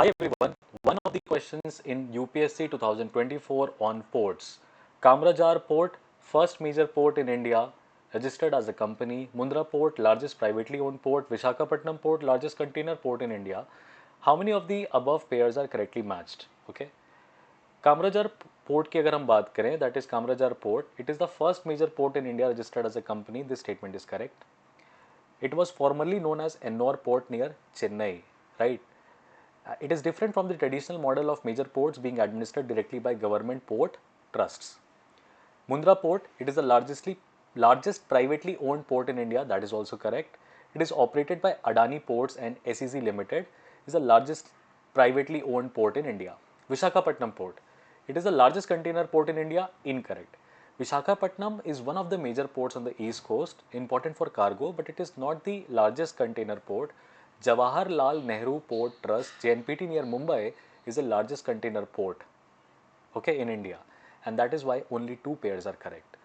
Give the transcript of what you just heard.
Hi everyone. One of the questions in UPSC 2024 on ports. Kamrajar Port, first major port in India, registered as a company. Mundra Port, largest privately owned port. Vishakhapatnam Port, largest container port in India. How many of the above pairs are correctly matched? Okay. Kamarajar port की अगर हम बात करें, that is Kamarajar port, it is the first major port in India registered as a company. This statement is correct. It was formerly known as Ennore Port near Chennai, right? It is different from the traditional model of major ports being administered directly by government port trusts. Mundra Port, it is the largest privately owned port in India. That is also correct. It is operated by Adani Ports and SEZ Limited. Is the largest privately owned port in India. Vishakhapatnam Port, it is the largest container port in India. Incorrect. Vishakhapatnam is one of the major ports on the east coast, important for cargo, but it is not the largest container port. Jawaharlal Nehru Port Trust, JNPT near Mumbai, is the largest container port, okay, in India, and that is why only two pairs are correct.